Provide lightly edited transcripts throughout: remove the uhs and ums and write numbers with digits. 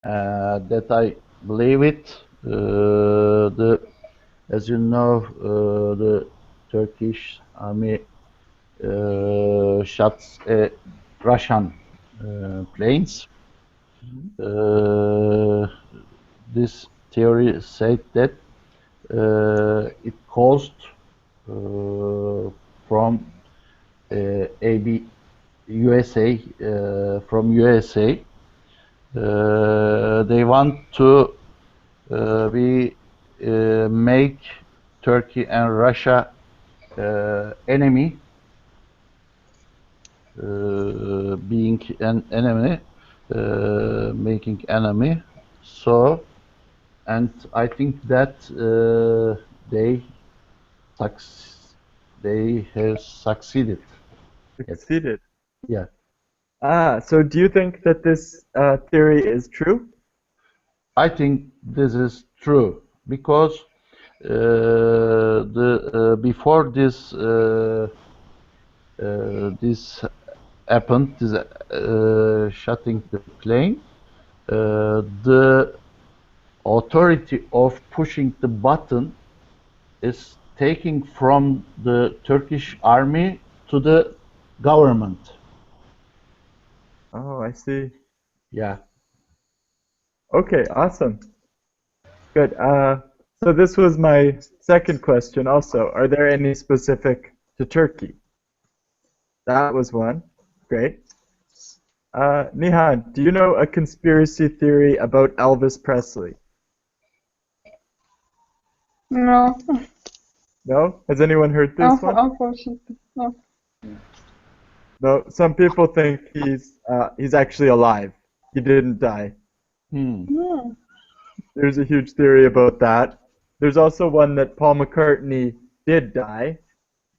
that I believe it. As you know, the Turkish army shots Russian planes. Uh, this theory said that it caused from AB USA from USA. They want to we make Turkey and Russia enemy, being an enemy, making enemy. So, and I think that they they have succeeded. Yes. Succeeded. Yeah. So do you think that this theory is true? I think this is true because before this happened, this shutting the plane, the authority of pushing the button is taking from the Turkish army to the government. Oh, I see. Yeah. Okay, awesome. Good. So this was my second question also. Are there any specific to Turkey? That was one. Great. Nihan, do you know a conspiracy theory about Elvis Presley? No, No? Has anyone heard this one? unfortunately, no. No. Some people think he's actually alive. He didn't die. Hmm. Hmm. There's a huge theory about that. There's also one that Paul McCartney did die,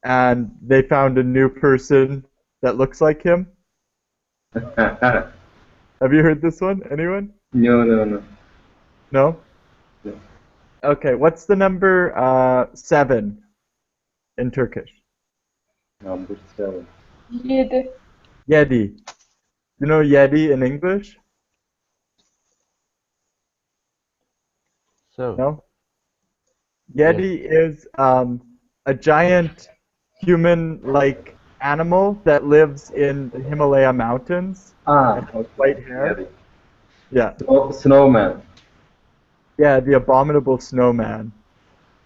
and they found a new person that looks like him. Have you heard this one? Anyone? No, no, no. No? No. Okay, what's the number 7 in Turkish? Number 7. 7. Yedi. You know Yedi in English? So. No? Yeti is a giant human-like animal that lives in the Himalaya mountains. And has white hair. Yeah. Snowman. Yeah, the abominable snowman.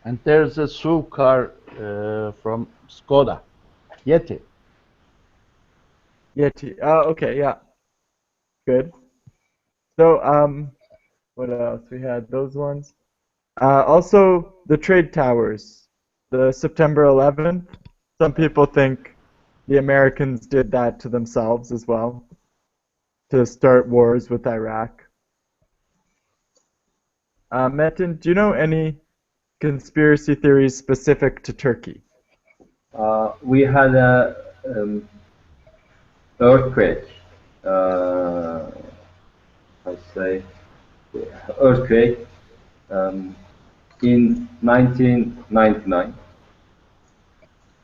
And there's a SUV car from Skoda, Yeti. Yeti. Oh, okay, yeah. Good. So, what else? We had those ones. Also, the trade towers. The September 11th. Some people think the Americans did that to themselves as well, to start wars with Iraq. Metin, do you know any conspiracy theories specific to Turkey? We had a earthquake. I say earthquake in 1999,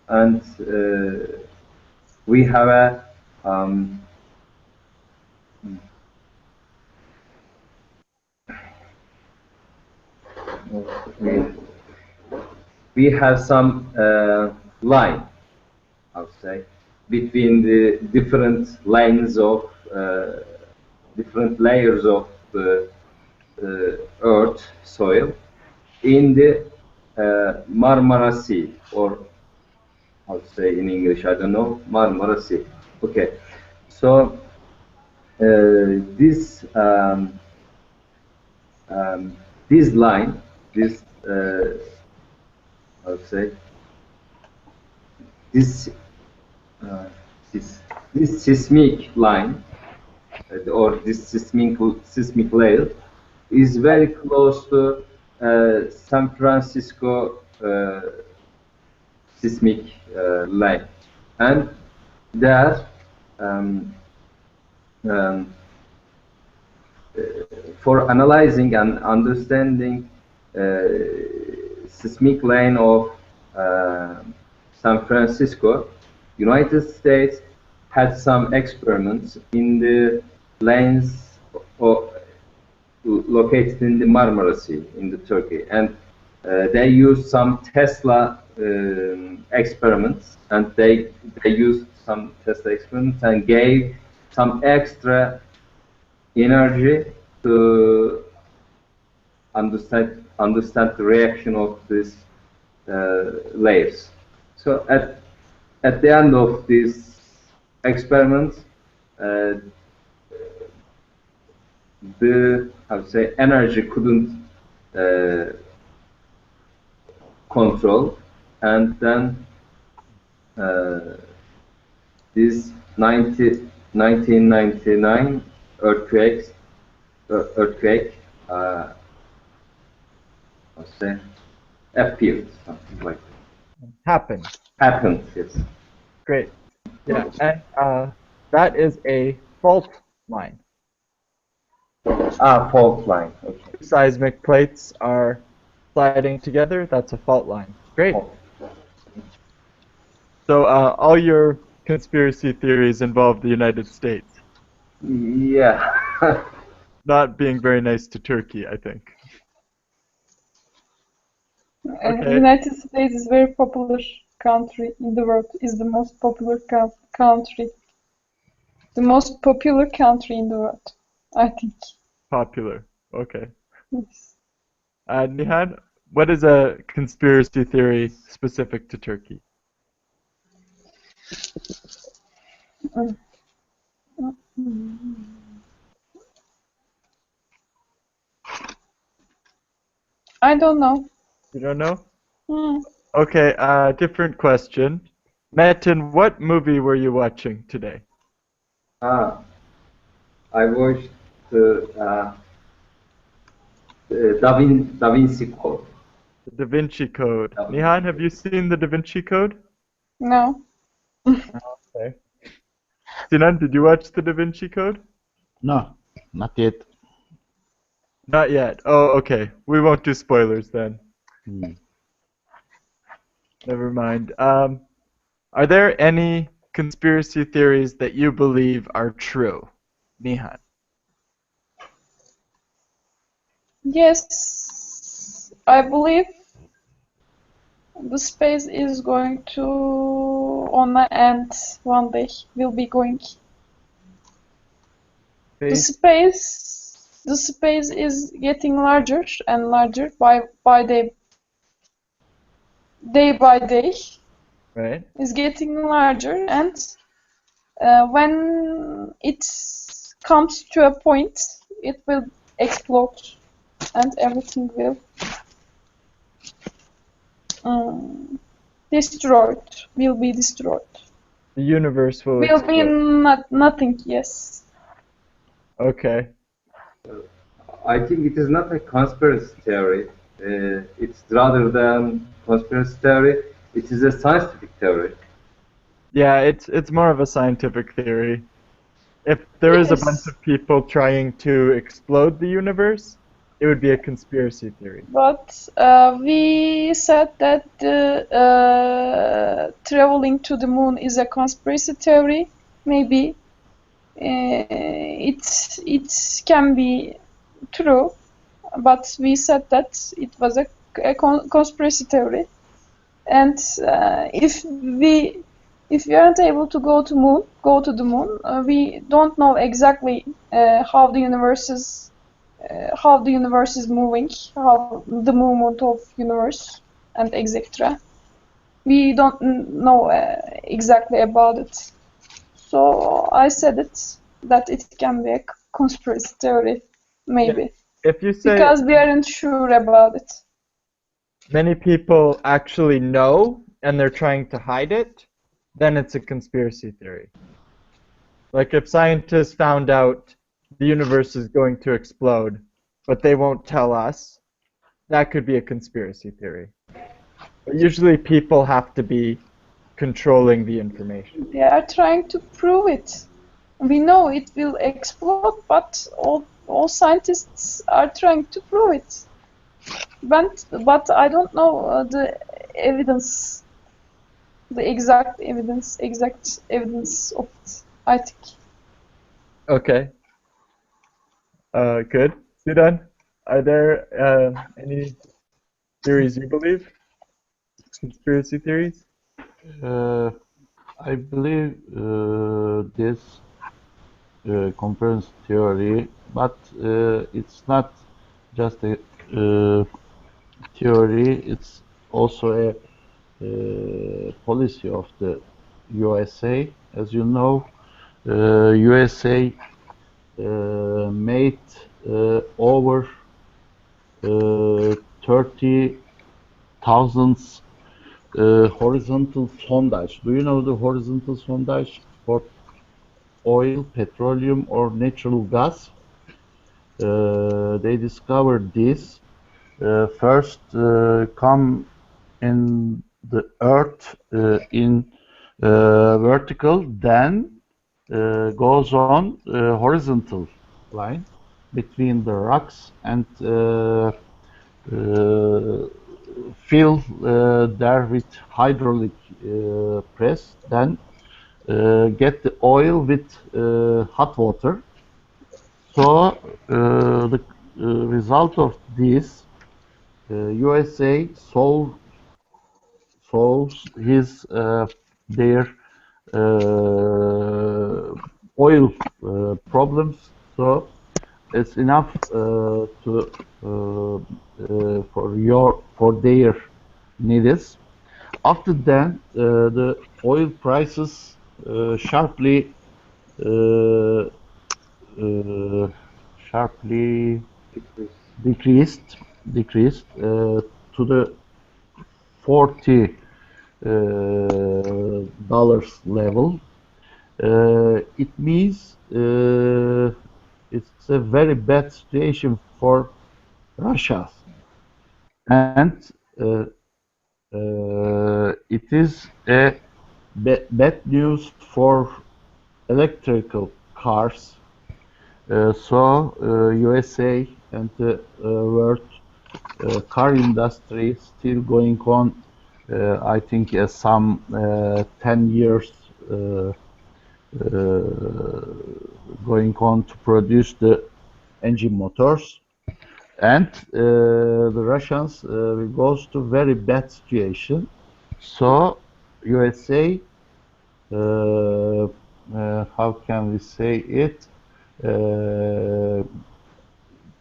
and we have a we have some line, I would say, between the different lines of different layers of the earth soil in the Marmara Sea, or how to say in English, I don't know, Marmara Sea. Okay, so this this line, this I would say this uh, this seismic line or this seismic layer is very close to San Francisco seismic line, and there um, um, for analyzing and understanding seismic line of San Francisco, United States had some experiments in the lanes of, located in the Marmara Sea in the Turkey, and they used some Tesla experiments, and they used some Tesla experiments and gave some extra energy to understand the reaction of these layers. So at the end of these experiments, the energy couldn't control, and then this 1999 earthquake appeared, something like Happened. that. Happened, yes. Great. Yeah, and that is a fault line. Fault line. Okay. Seismic plates are sliding together. That's a fault line. Great. So all your conspiracy theories involve the United States. Yeah. Not being very nice to Turkey, I think. Okay. United States is very popular country in the world. Is the most popular country. The most popular country in the world, I think. Popular. Okay. Yes. Nihan, what is a conspiracy theory specific to Turkey? I don't know. You don't know? Hmm. Okay, different question. Metin, what movie were you watching today? I watched the Da Vinci Code. The Da Vinci Code. Da Vinci Nihan, have you seen the Da Vinci Code? No. Okay. Sinan, did you watch the Da Vinci Code? No, not yet. Not yet. Oh, okay. We won't do spoilers then. Hmm. Never mind. Are there any conspiracy theories that you believe are true? Nihan. Yes, I believe the space is going to on the end one day. Will be going. The space is getting larger and larger by day by day. Right? Is getting larger, and when it comes to a point, it will explode, and everything will destroyed. Will be destroyed. The universe will Will be explode. nothing. Yes. Okay. I think it is not a conspiracy theory. It's rather than conspiracy theory. It is a scientific theory. Yeah, it's more of a scientific theory. If there is a bunch Yes. of people trying to explode the universe, it would be a conspiracy theory. But we said that traveling to the moon is a conspiracy theory. Maybe it can be true, but we said that it was a conspiracy theory. And if we aren't able to go to the moon, we don't know exactly how the universe is moving, how the movement of universe and etc. We don't know exactly about it. So I said it that it can be a conspiracy theory, maybe, If you say because we aren't sure about it. many people actually know and they're trying to hide it, then it's a conspiracy theory. Like if scientists found out the universe is going to explode, but they won't tell us, that could be a conspiracy theory. But usually people have to be controlling the information. They are trying to prove it. We know it will explode, but all scientists are trying to prove it. But I don't know the evidence, the exact evidence of it, I think. Okay. Good. Sinan? Are there any theories you believe? Conspiracy theories? I believe this conspiracy theory, but it's not just a theory, it's also a policy of the USA. As you know, USA made over 30,000 horizontal sondage. Do you know the horizontal sondage for oil, petroleum, or natural gas? They discovered this. First, come in the earth in vertical, then goes on horizontal line between the rocks and fill there with hydraulic press, then get the oil with hot water. So the result of this, USA solves his their oil problems. So it's enough to for their needs. After that, the oil prices sharply uh, uh, sharply decreased to the 40 dollars level. It means it's a very bad situation for Russia, and it is a bad news for electrical cars. So USA and the world car industry still going on. I think some 10 years going on to produce the engine motors, and the Russians will goes to very bad situation. So USA, how can we say it?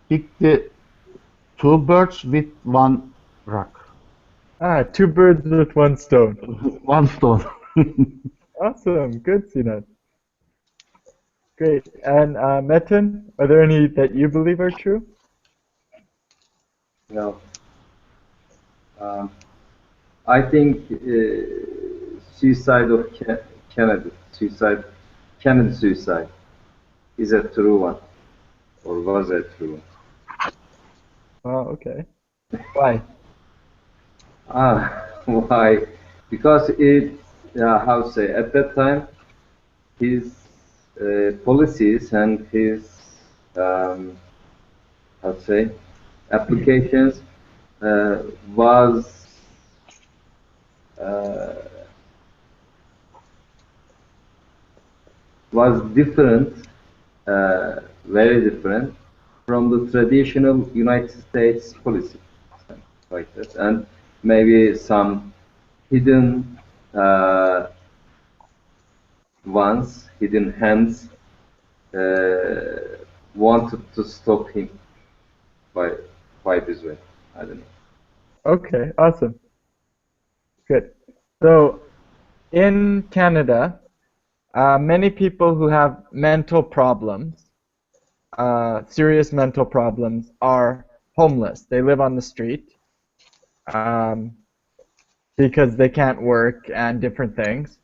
Pick the two birds with one rock, Ah, two birds with one stone. one stone. Awesome. Good, Sinan. Great. And Metin, are there any that you believe are true? No. I think suicide of Kennedy, Kennedy suicide, is a true one, or was a true one. Oh, okay. Why? Why? Because it, how to say, at that time, his policies and his, how to say, applications was uh, was different, very different from the traditional United States policy, like that, and maybe some hidden hidden hands wanted to stop him by this way. I don't know. Okay, awesome. Good. So, in Canada, many people who have mental problems, serious mental problems, are homeless. They live on the street um, because they can't work and different things.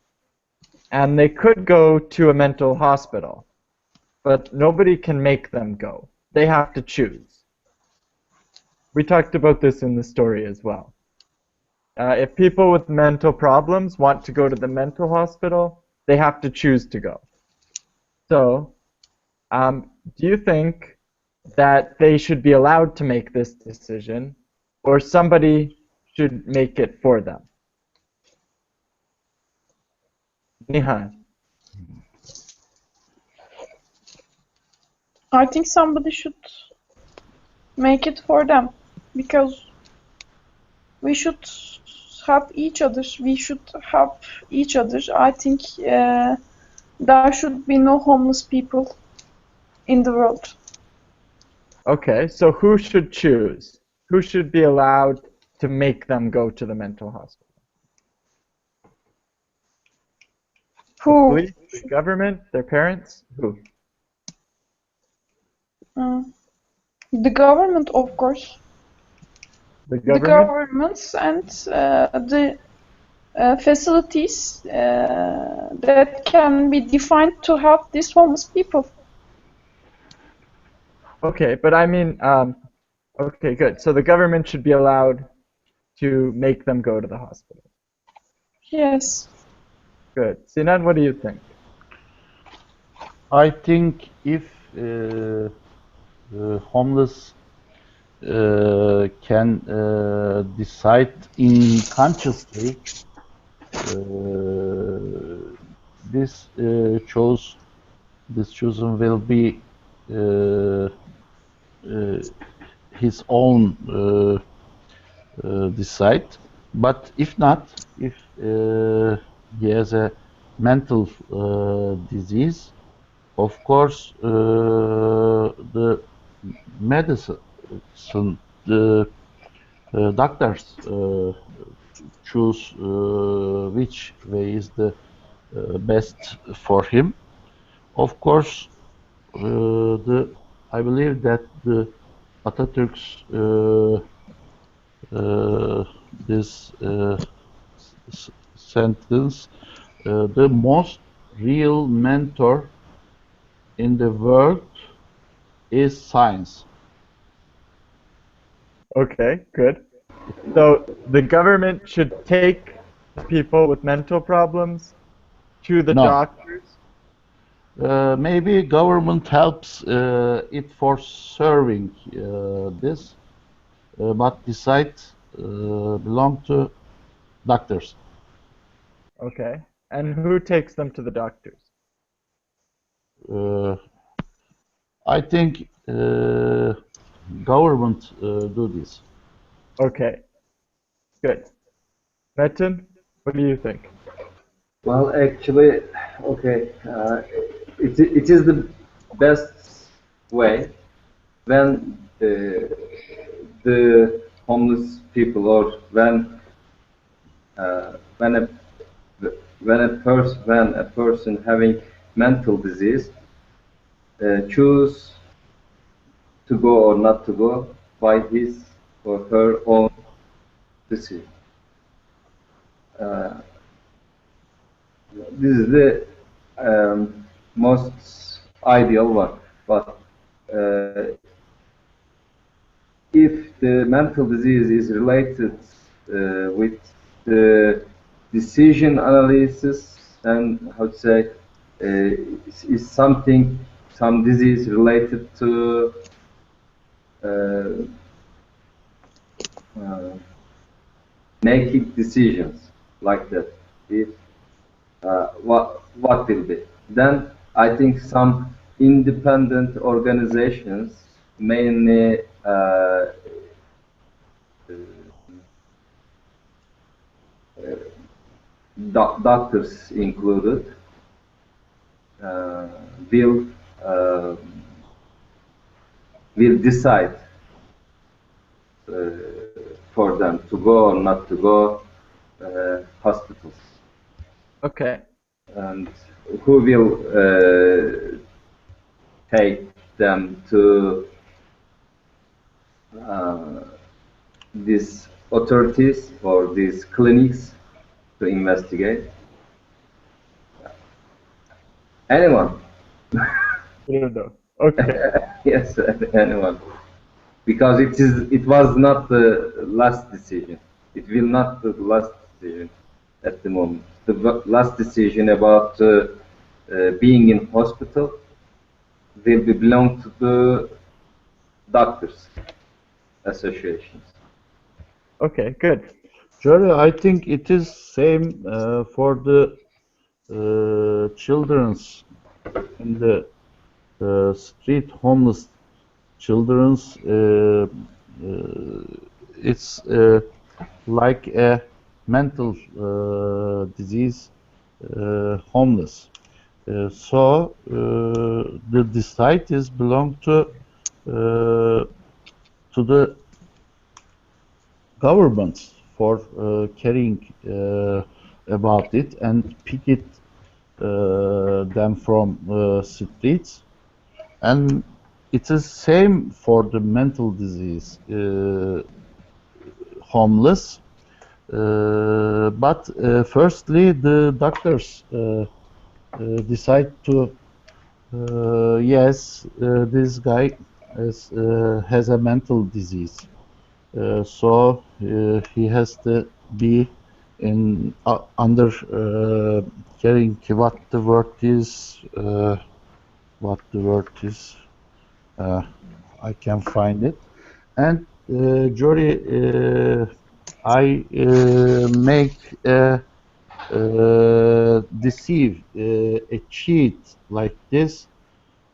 And they could go to a mental hospital, but nobody can make them go. They have to choose. We talked about this in the story as well. If people with mental problems want to go to the mental hospital, they have to choose to go. So, do you think that they should be allowed to make this decision, or somebody should make it for them? Nihan. I think somebody should make it for them, because we should help each other. We should help each other. I think there should be no homeless people in the world. Okay, so who should choose? Who should be allowed to make them go to the mental hospital? Who? Police, the government, their parents? Who? The government, of course. The The government? governments and the facilities that can be defined to help these homeless people. Okay, but I mean, okay, good. So the government should be allowed to make them go to the hospital. Yes. Good. Sinan, what do you think? I think if homeless can decide in consciously, this chosen will be his own decide. But if not, if he has a mental disease, of course, the medicine, the doctors choose which way is the best for him. Of course, I believe that the Atatürk's this sentence, the most real mentor in the world is science. Okay, good. So the government should take people with mental problems to the No. doctors. Maybe government helps it for serving this, but decide belong to doctors. Okay. And who takes them to the doctors? I think government do this. Okay. Good. Metin, what do you think? Well, actually, okay, it is the best way when the homeless people, or when a person having mental disease choose to go or not to go by his or her own decision. This is the most ideal one. But if the mental disease is related with the decision analysis, and how to say, is some disease related to making decisions like that. If what will be? Then I think some independent organizations, mainly doctors included, will decide for them to go or not to go hospitals. Okay. And who will take them to these authorities or these clinics to investigate? Anyone. Okay. Yes, anyone. Because it was not the last decision. It will not be the last decision at the moment. The last decision about being in hospital will belong to the doctors associations. Okay, good. Jerry, I think it is same for the children's in the street homeless. children's it's like a mental disease, homeless. So the societies belong to the governments for caring about it and pick it them from streets. And it is same for the mental disease, homeless. But firstly, the doctors decide to yes, this guy has a mental disease, so he has to be in under caring. What the word is? What the word is? I can find it. And Jory, I make a deceive, a cheat like this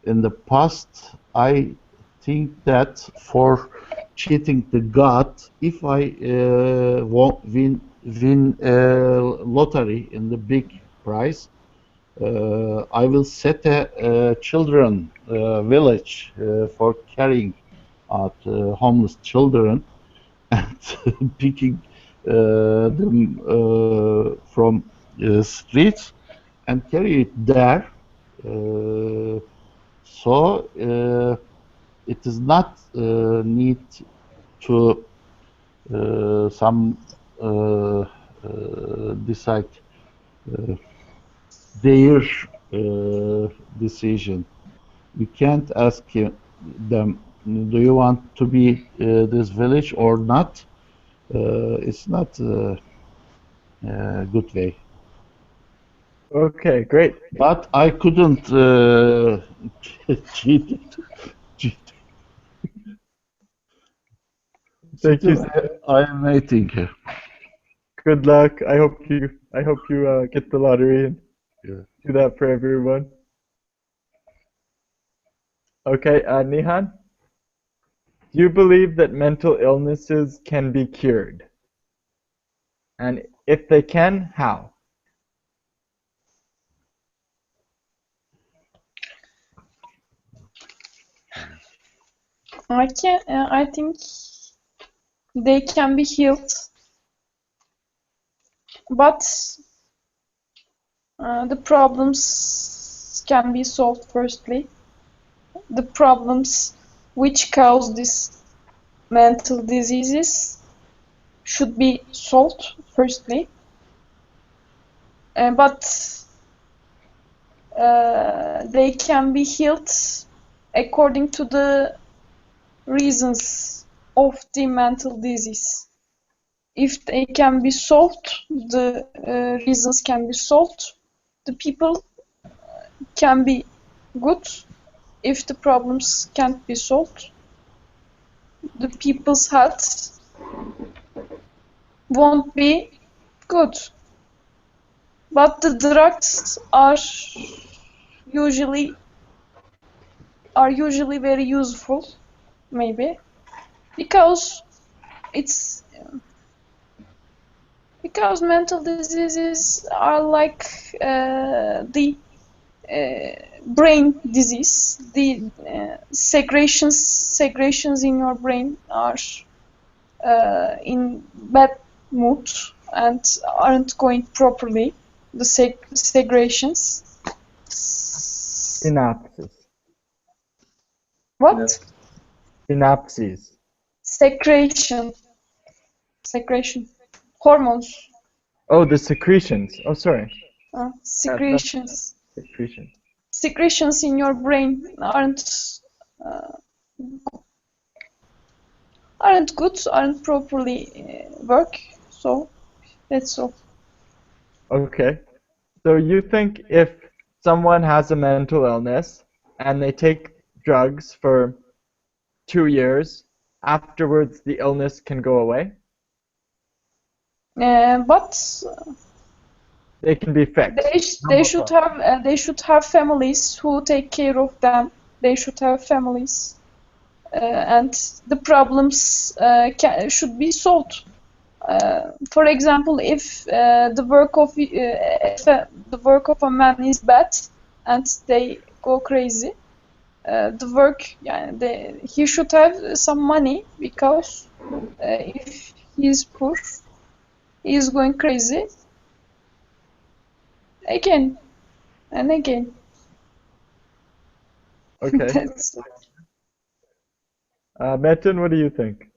in the past. I think that for cheating the God, if I won't win a lottery in the big prize, I will set a children village for carrying out homeless children and picking them from streets and carry it there. So it is not need to some decide their decision. We can't ask them, do you want to be this village or not? It's not a good way. Okay, great. But I couldn't cheat it. Thank you. I am waiting here. Good luck. I hope you get the lottery and Yeah. do that for everyone. Okay, Nihan, do you believe that mental illnesses can be cured? And if they can, how? I think they can be healed, but the problems can be solved firstly. The problems which cause these mental diseases should be solved firstly. But they can be healed according to the reasons of the mental disease. If they can be solved, the reasons can be solved, the people can be good. If the problems can't be solved, the people's health won't be good. But the drugs are usually very useful, maybe, because mental diseases are like the brain disease. The segregations in your brain are in bad mood and aren't going properly. The segregations. Synapses. What? Synapses. Secretion. Hormones. Oh, the secretions. Oh, sorry. Secretions. Secretion. Secretions in your brain aren't good, aren't properly work. So that's all. Okay. So you think if someone has a mental illness and they take drugs for 2 years, afterwards the illness can go away? But They can be fixed. they should have families who take care of them. They should have families and the problems should be solved. For example, if the work of a man is bad and they go crazy, the work, he should have some money, because if he is poor, he is going crazy again and again. Okay. That's Metin, what do you think?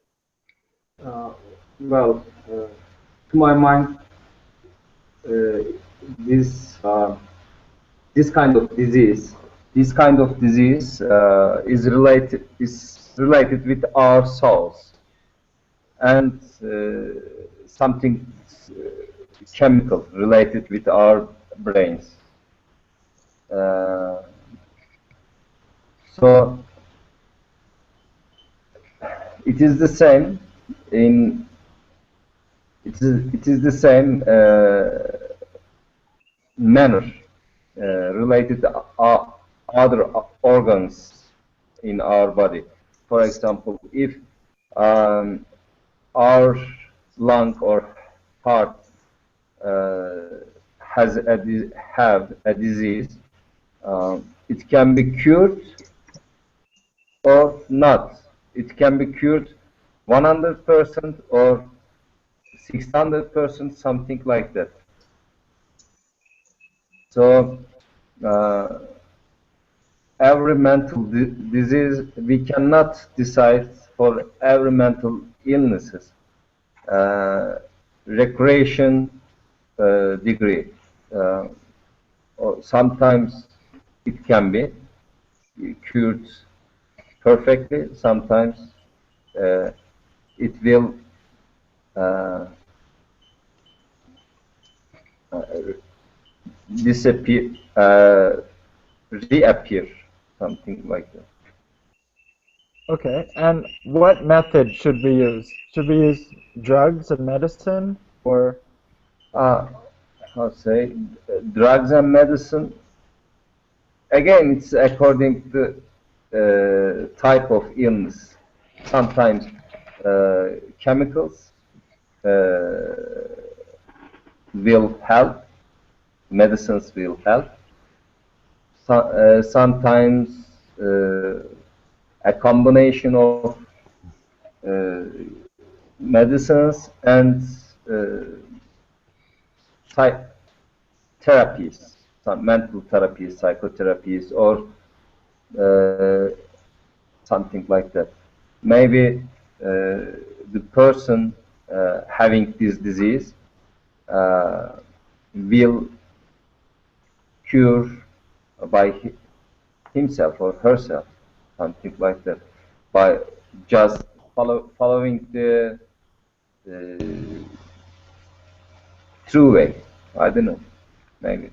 Uh, well, to my mind, uh, this this kind of disease, is related with our souls and something chemical related with our brains. Uh, so it is the same in it is the same manner related to other organs in our body. For example, if our lung or heart have a disease, it can be cured or not. It can be cured 100% or 600%, something like that. So every mental disease, we cannot decide for every mental illnesses recreation degree. Or sometimes it can be cured perfectly. Sometimes it will uh, uh, disappear, reappear, something like that. Okay, and what method should we use? Should we use drugs and medicine, or I'll say drugs and medicine. Again, it's according to type of illness. Sometimes chemicals will help, medicines will help. Sometimes a combination of uh, medicines and therapies, some mental therapies, psychotherapies, or uh, something like that. Maybe the person having this disease will cure by himself or herself, something like that, by just following the true way. I don't know, maybe.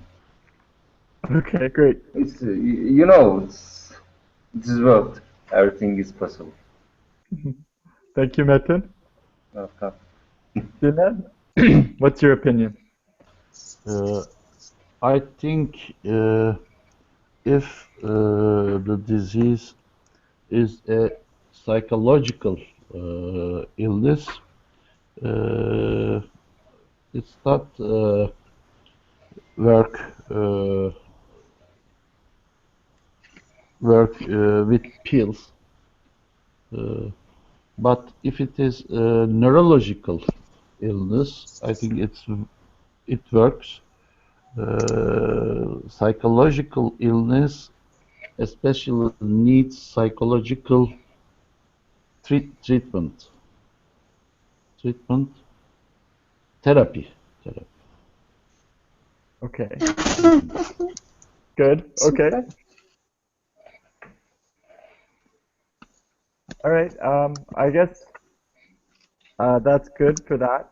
okay, great. It's you know, it's this world. Everything is possible. Thank you, Metin. Okay. Sinan, what's your opinion? I think if the disease is a psychological illness, uh, it's not work uh, with pills. Uh, but if it is a neurological illness, I think it works. Psychological illness especially needs psychological treatment, treatment, therapy. Okay, good. Okay, super. all right. I guess that's good for that.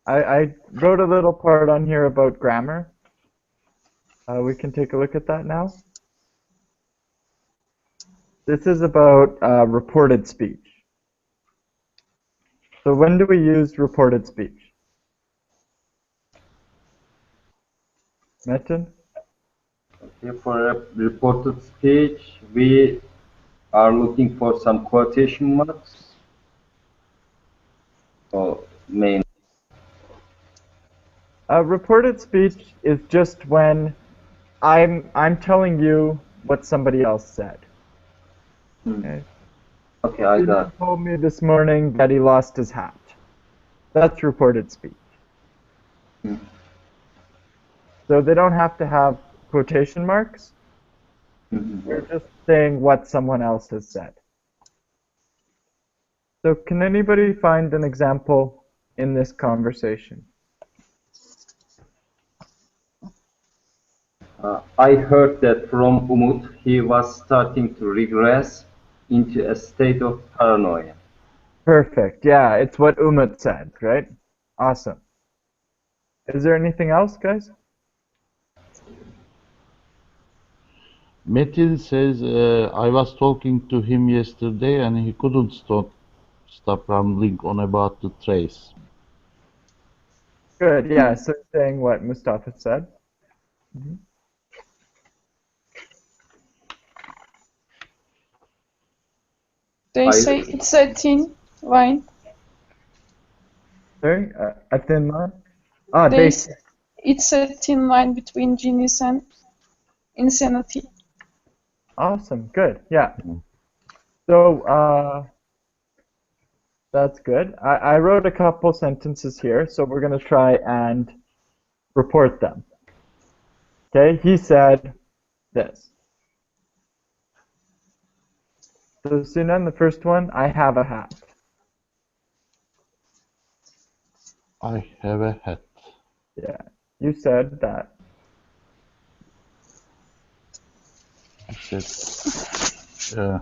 I wrote a little part on here about grammar. We can take a look at that now. This is about reported speech. So when do we use reported speech? Metin? Okay, for a reported speech, we are looking for some quotation marks or main. Reported speech is just when I'm telling you what somebody else said. Okay. Okay, I He got. told me this morning that he lost his hat. That's reported speech. Hmm. So they don't have to have quotation marks. You're just saying what someone else has said. So can anybody find an example in this conversation? I heard that from Umut he was starting to regress into a state of paranoia. Perfect. Yeah, it's what Umut said, right? Awesome. Is there anything else, guys? Metin says, I was talking to him yesterday and he couldn't stop rambling on about the trace. Good. Yeah, so saying what Mustafa said. They I- say it's a thin line. Sorry, a thin line? Ah, They they. s- It's a thin line between genius and insanity. Awesome. Good. Yeah. So, that's good. I wrote a couple sentences here, so we're going to try and report them. Okay, he said this. So, Sinan, the first one, I have a hat. I have a hat. Yeah, you said that. He said,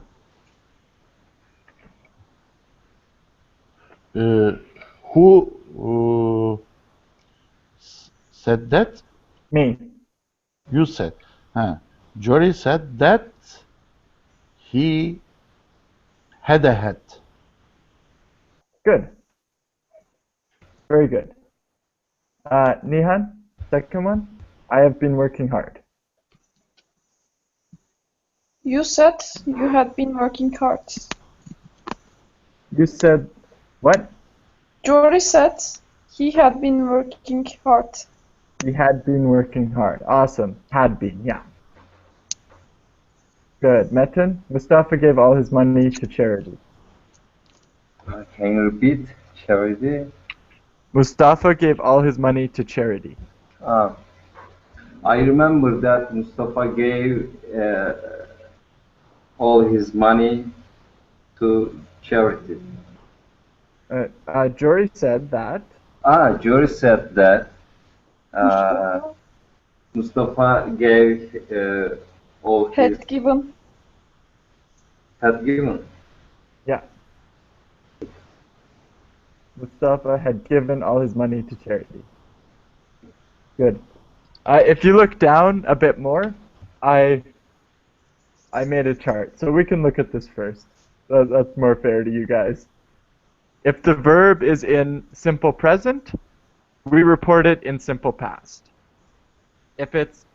who said that? Me. You said. Huh. Jory said that he had a hat. Good. Very good. Nihan, second one, I have been working hard. You said you had been working hard. You said what? Jory said he had been working hard. He had been working hard. Awesome. Had been, yeah. Good. Metin, Mustafa gave all his money to charity. Can you repeat, Charity? Mustafa gave all his money to charity. I remember that Mustafa gave all his money to charity. Jory said that. Jory said that Mustafa gave all his Had given. had given. Yeah. Mustafa had given all his money to charity. Good. If you look down a bit more, I made a chart, so we can look at this first. That's more fair to you guys. If the verb is in simple present, we report it in simple past. If it's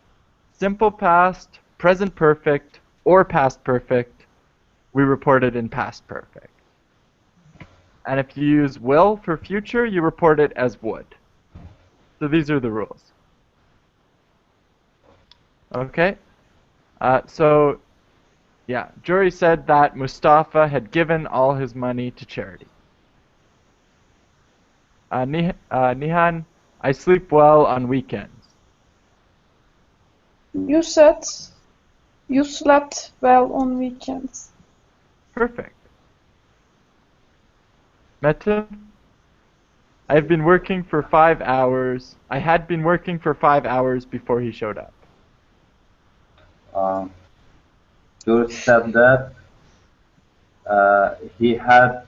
simple past, present perfect, or past perfect, we report it in past perfect. And if you use will for future, you report it as would. So these are the rules. Okay? So, yeah, Jory said that Mustafa had given all his money to charity. Nihan, I sleep well on weekends. You said you slept well on weekends. Perfect. Metin, I've been working for 5 hours. I had been working for 5 hours before he showed up. George said that he had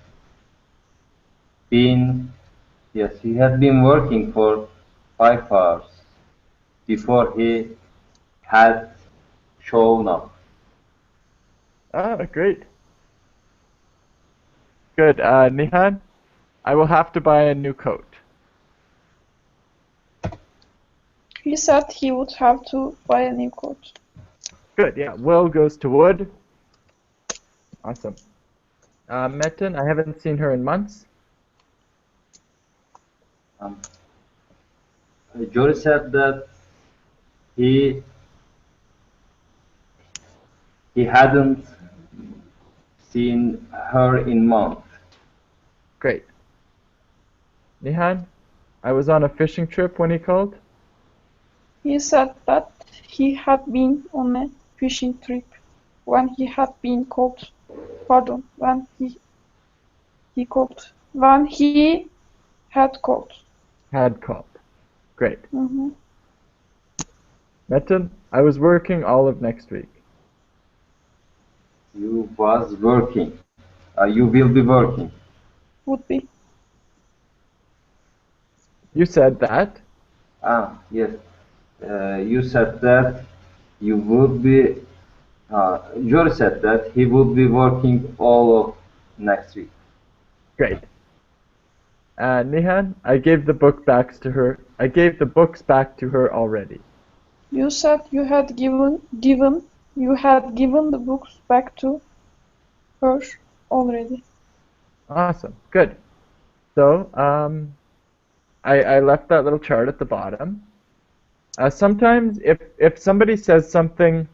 been working for 5 hours before he had shown up. Great. Good. Nihan, I will have to buy a new coat. He said he would have to buy a new coat. Good, yeah. Will goes to would. Awesome. Metin, I haven't seen her in months. Um, Jory said that he he hadn't seen her in months. Great. Nihan, I was on a fishing trip when he called. He said that he had been on a fishing trip when he had been called. Pardon, when he called. When he had called. Had called. Great. Mhm. Metin, I was working all of next week. You was working. You will be working. Would be. You said that. Yes. You said that you would be. Jory said that he would be working all of next week. Great. Nihan, I gave the book backs to her. I gave the books back to her already. You said you had given the books back to her already. Awesome. Good. So, I left that little chart at the bottom. Sometimes if somebody says something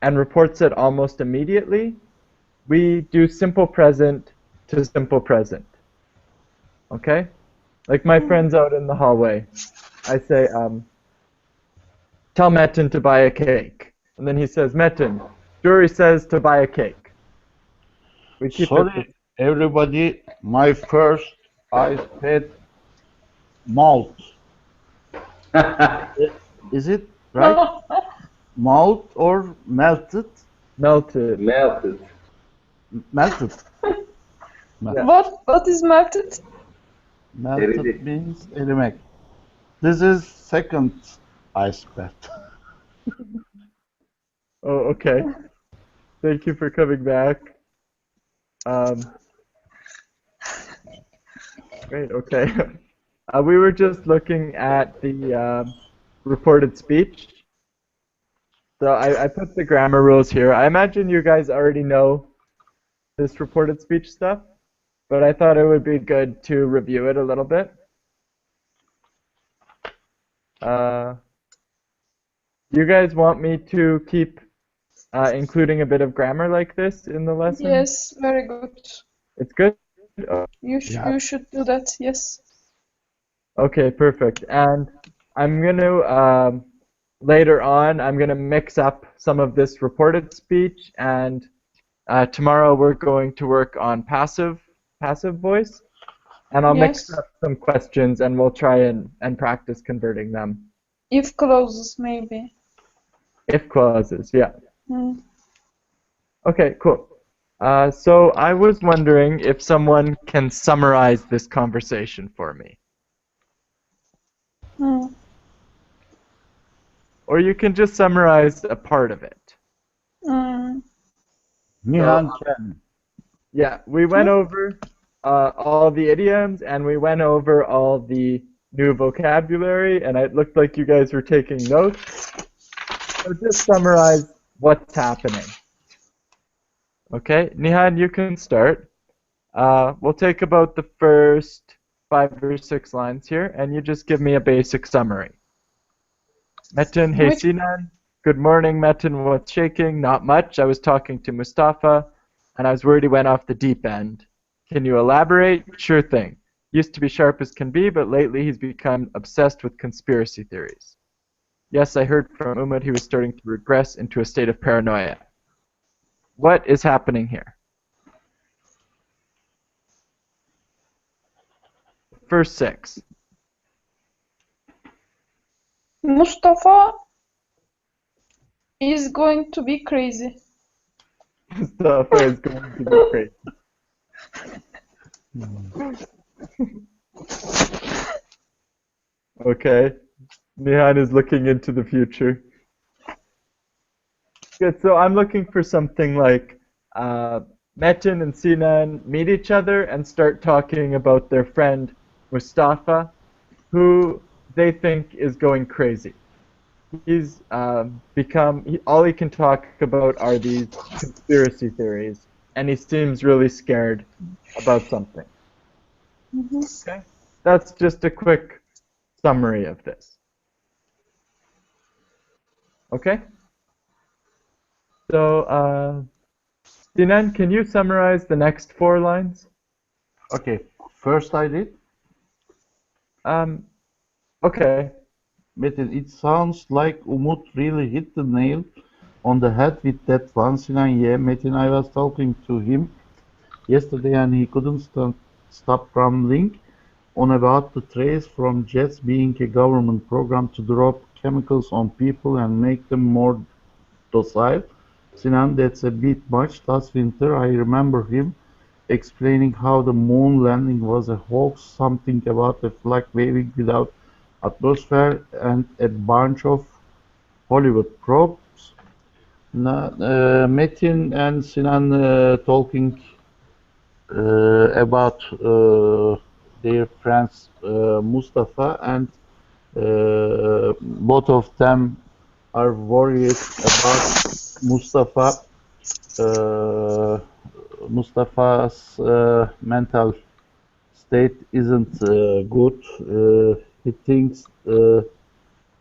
and reports it almost immediately, we do simple present to simple present. Okay? Like my friends out in the hallway. I say, tell Metin to buy a cake. And then he says, Metin, Jory says to buy a cake. We keep it Sorry, everybody. My first I said malt. Is it right? Malt or melted? melted. Melted. Melted. What is melted? Melted Eridi. means erimek. This is second ice bath. Oh, okay. Thank you for coming back. Great, okay. We were just looking at the reported speech. So I put the grammar rules here. I imagine you guys already know this reported speech stuff, but I thought it would be good to review it a little bit. You guys want me to keep including a bit of grammar like this in the lesson? Yes, very good. It's good? You Yeah. you should do that. Yes. Okay, perfect. And I'm going to, later on, I'm going to mix up some of this reported speech, and tomorrow we're going to work on passive voice, and I'll mix Yes. up some questions, and we'll try and practice converting them. If clauses, maybe. If clauses, yeah. Hmm. Okay, cool. So I was wondering if someone can summarize this conversation for me. Hmm. Or you can just summarize a part of it. Hmm. Nihan can. Yeah, we went over all the idioms and we went over all the new vocabulary, and it looked like you guys were taking notes. So just summarize what's happening. Okay, Nihan, you can start. We'll take about the first 5 or 6 lines here, and you just give me a basic summary. Metin, hey Which- Sinan. Good morning, Metin. What's shaking? Not much. I was talking to Mustafa, and I was worried he went off the deep end. Can you elaborate? Sure thing. Used to be sharp as can be, but lately he's become obsessed with conspiracy theories. Yes, I heard from Umad he was starting to regress into a state of paranoia. What is happening here? First 6. Mustafa is going to be crazy. Mustafa is going to be crazy. Okay. Nihan is looking into the future. Good, so I'm looking for something like Metin and Sinan meet each other and start talking about their friend Mustafa, who they think is going crazy. He's all he can talk about are these conspiracy theories, and he seems really scared about something. Mhm. Okay? That's just a quick summary of this. Okay? So, Sinan, can you summarize the next 4 lines? Okay, first I did. Okay. Metin, it sounds like Umut really hit the nail on the head with that one, Sinan. Yeah, Metin, I was talking to him yesterday and he couldn't stop rambling on about the trace from jets being a government program to drop chemicals on people and make them more docile. Sinan, that's a bit much. Last winter, I remember him explaining how the moon landing was a hoax, something about a flag waving without atmosphere, and a bunch of Hollywood props. Metin and Sinan talking about their friends Mustafa, and both of them are worried about Mustafa. Mustafa's mental state isn't good. He thinks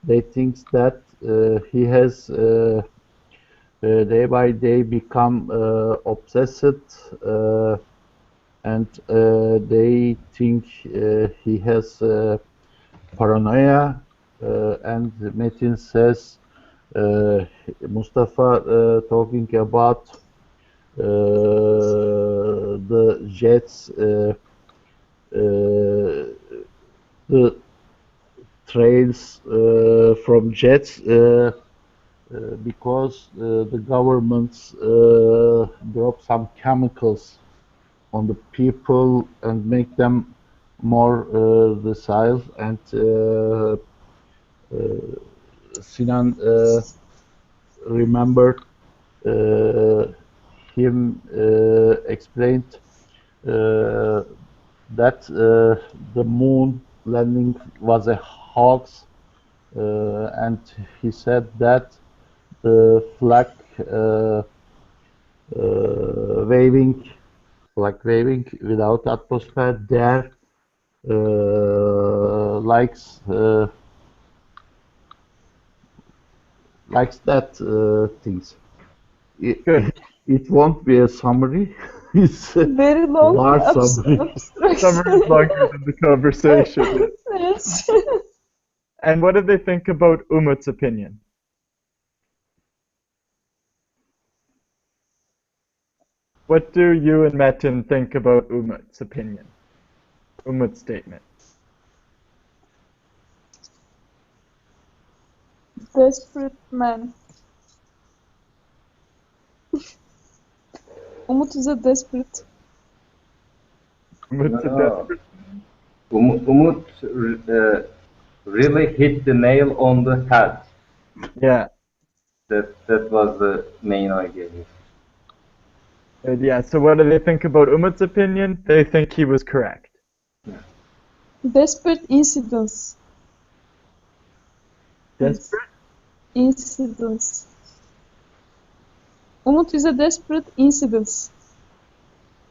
they thinks that he has day by day become obsessed, and they think he has paranoia. And Metin says Mustafa talking about the jets, the trails from jets, because the governments drop some chemicals on the people and make them more docile. And Sinan remembered him explained that the moon landing was a hoax, and he said that the waving, flag waving without atmosphere there likes likes that things. It, Good. it won't be a summary. It's a Very long large summary. abstract. Summary is longer than the conversation. Yes. And what do they think about Umut's opinion? What do you and Metin think about Umut's opinion? Umut's statement. Desperate man. Umut is a desperate. Umut's a No. desperate. Umut really hit the nail on the head. Yeah. That was the main idea here. Yeah, so what do they think about Umut's opinion? They think he was correct. Desperate incidents. Desperate? Incidents. Umut is a desperate incidents.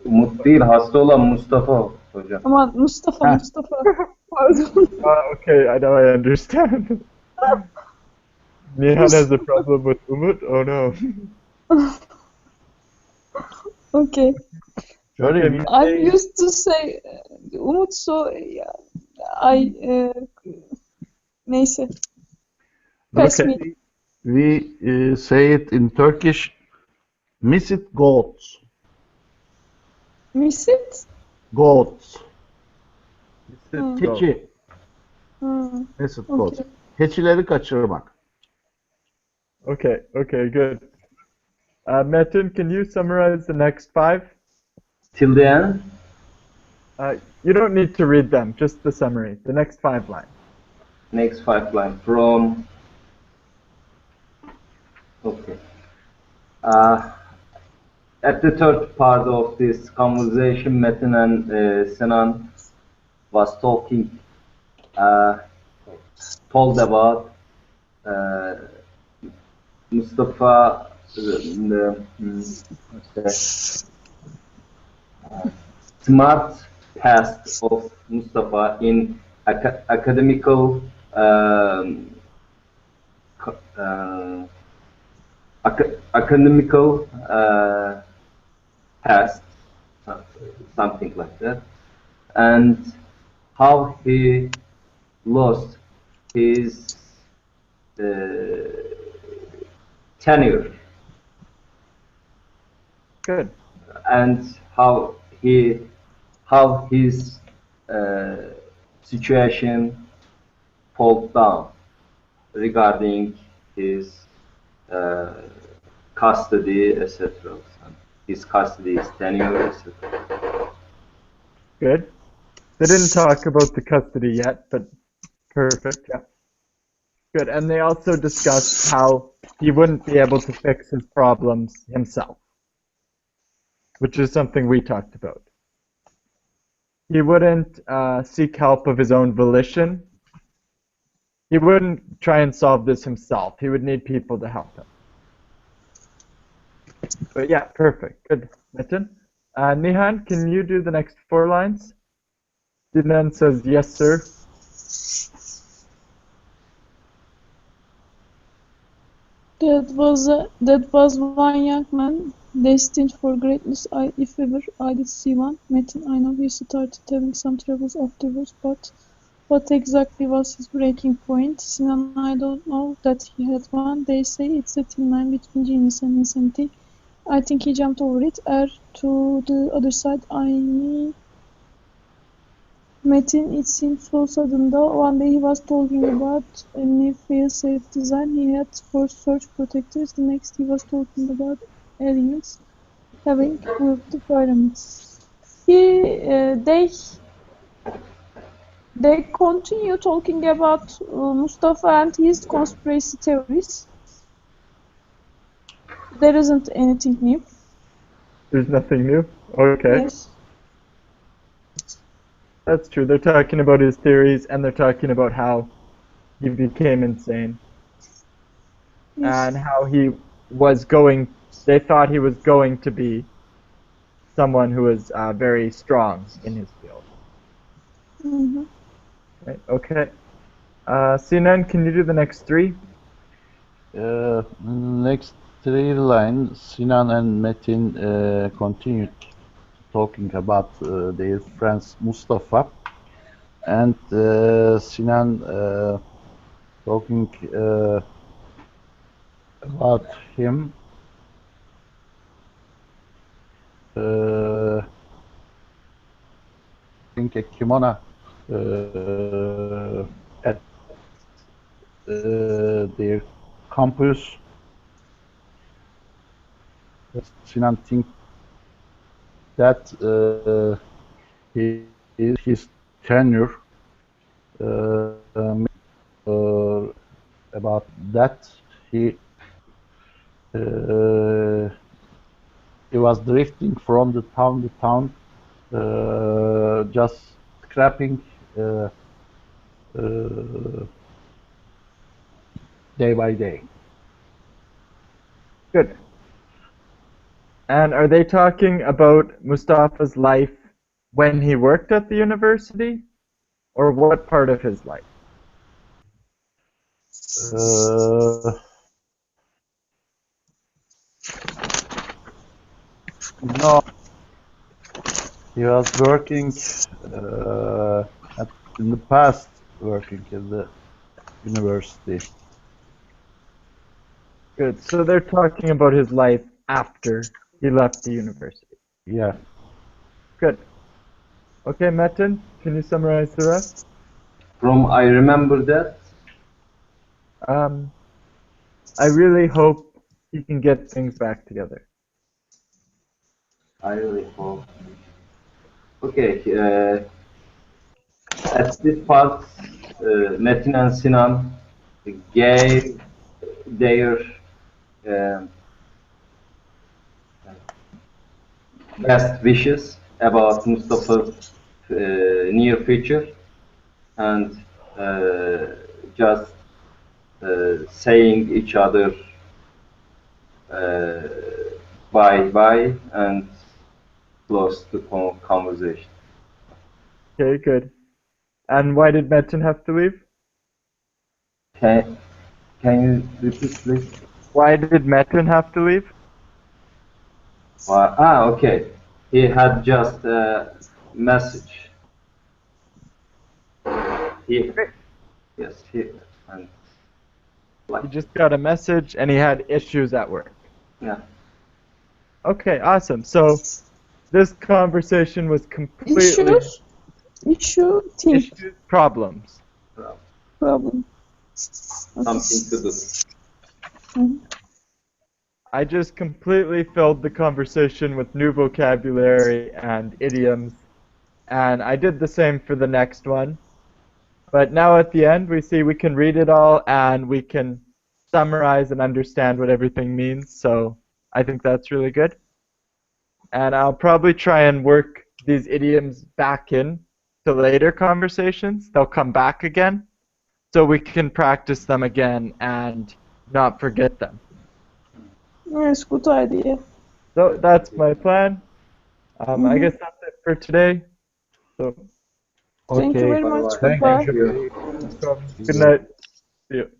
Umut değil, hasta olan Mustafa hocam. Ama Mustafa. Pardon. Okay, I know I understand. Nihan has a problem with Umut? Oh no. Okay. Şöyle I used to say Umut, so I neyse. Pass Okay. me. we say it in Turkish, miss it goats. Miss it? Goats. Go. Keçi. Miss it goats. Keçileri kaçırmak. Okay, good. Metin, can you summarize the next 5? Till the end. You don't need to read them, just the summary. The next 5 lines. Next 5 line from. Okay. At the third part of this conversation, Metin and Sinan was talking, told about Mustafa, smart past of Mustafa in academical co- academical past, something like that, and how he lost his uh, tenure, Good. and how his uh, situation fall down regarding his uh, custody, etc. His custody, his tenure, etc. Good. They didn't talk about the custody yet, but perfect. Yeah. Good. And they also discussed how he wouldn't be able to fix his problems himself, which is something we talked about. He wouldn't seek help of his own volition. He wouldn't try and solve this himself. He would need people to help him. But yeah, perfect. Good. Nitin? Nihan, can you do the next 4 lines? Dinan says, yes, sir. That was one young man destined for greatness. If ever I did see one. Metin, I know he started having some troubles afterwards, but what exactly was his breaking point? Sinan, I don't know that he had one. They say it's a thin line between genius and insanity. I think he jumped over it. To the other side, I mean, Metin, it seemed so sudden though. One day he was talking about a new fail-safe design he had for surge protectors. The next he was talking about aliens having built the pyramids. They continue talking about Mustafa and his conspiracy theories. There isn't anything new. There's nothing new. Okay. Yes. That's true. They're talking about his theories and they're talking about how he became insane Yes. and how they thought he was going to be someone who was very strong in his field. Mm-hmm. Right? Okay. Sinan, can you do the next 3? Next 3 lines, Sinan and Metin continued talking about their friends Mustafa, and Sinan talking about him. I think a kimono at their campus. Sinan think that his tenure about that uh, he was drifting from the town to town, just scrapping uh, day by day. Good. And are they talking about Mustafa's life when he worked at the university? Or what part of his life? No, he was working in the past, working in the university. Good. So they're talking about his life after he left the university. Yeah. Good. Okay, Metin, can you summarize the rest? From I remember that. I really hope he can get things back together. I really hope. Okay. At this part, Metin and Sinan gave their uh, best wishes about Mustafa's near future, and just saying each other bye bye, and close to conversation. Okay, good. And why did Metin have to leave? Can you repeat, please? Why did Metin have to leave? Okay. He had just a message. He, yes, and He just got a message and he had issues at work. yeah. Okay, awesome. So this conversation was completely Team problems. problem. Something to do. Mhm. I just completely filled the conversation with new vocabulary and idioms, and I did the same for the next one. But now at the end, we see we can read it all and we can summarize and understand what everything means, so I think that's really good. And I'll probably try and work these idioms back in to later conversations. They'll come back again, so we can practice them again and not forget them. Yes, good idea. So that's my plan. I guess that's it for today. So Thank you Okay. very much. Bye-bye. Goodbye. Thank you. good night. See you.